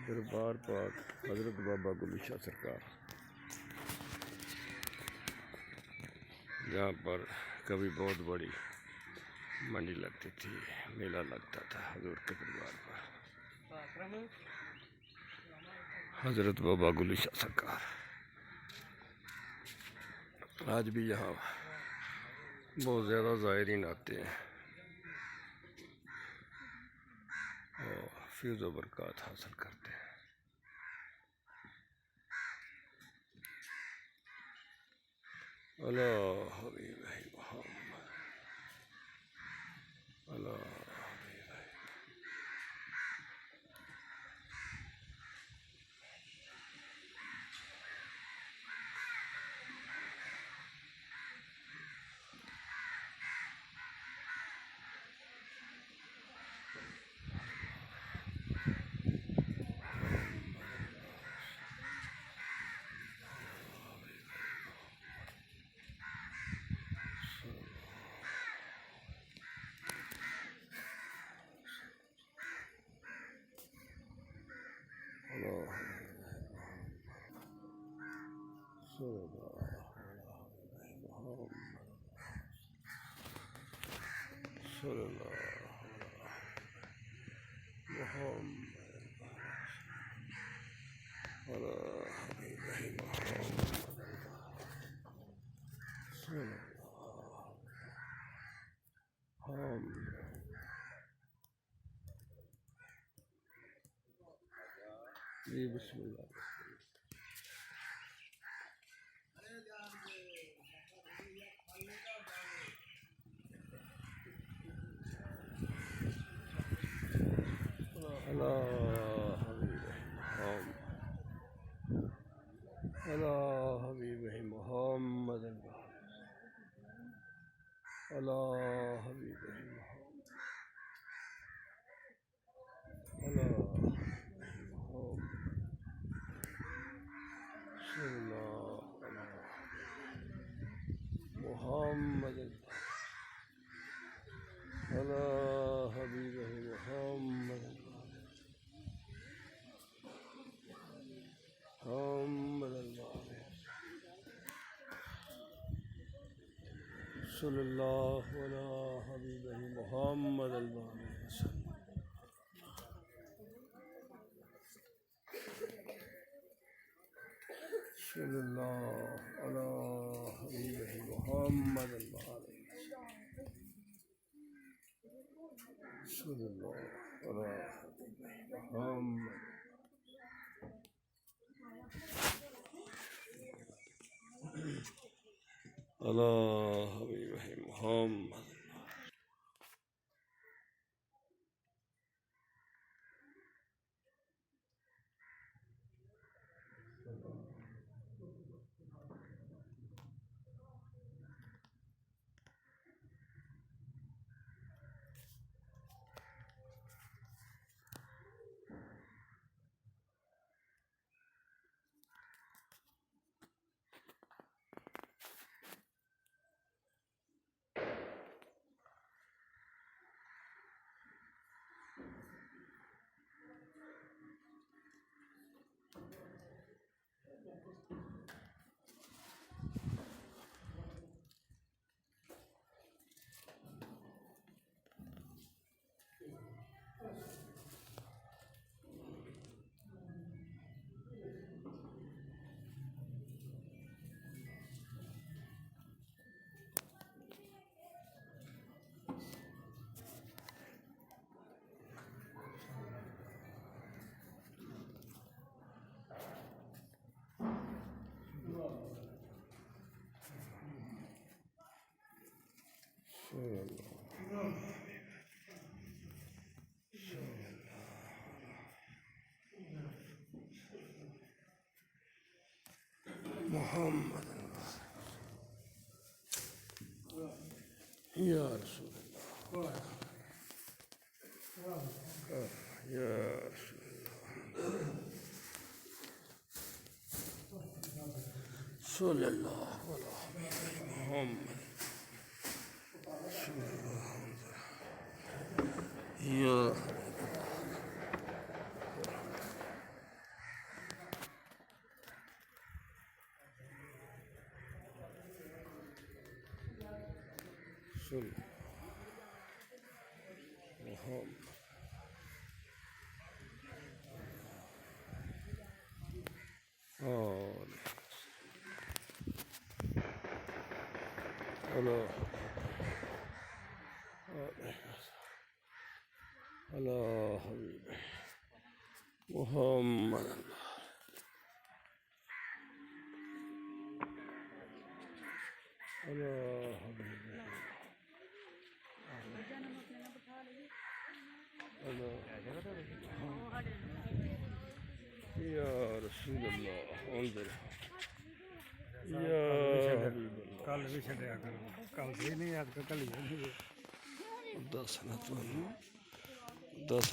दरबार पाक हज़रत बाबा गुली शाह सरकार, जहाँ पर कभी बहुत बड़ी मंडी लगती थी, मेला लगता था हजूर के दरबार पर। हज़रत बाबा गुली शाह सरकार आज भी यहाँ बहुत ज़्यादा ज़ायरीन आते हैं और फैज़ व बरक़ात हासिल करते हैं। अल्लाह हबीब मोहम्मद, अल्लाह जी बिस्मिल्लाह। अल्लाह हबीब मोहम्मद, अल्लाह हबीब मोहम्मद, अल्लाह हबीब मोहम्मद, सल्लल्लाहु अला हबीब मोहम्मद, सल्लल्लाहु अला हबीब मोहम्मद, सल्लल्लाहु अला मोहम्मद, अला हबीब मोहम्मद। मोहम्मद या रसूल अल्लाह, या रसूल सल्लल्लाहु अलैहि मोहम्मद, या रसूल मोहम्मद और अला अला हबीब मोहम्मद अला हबीब अला या रसूल अल्लाह अंदर या हबीब अल्लाह कल भी छड़िया करो कल से नहीं याद कर कल ही दस न तो दस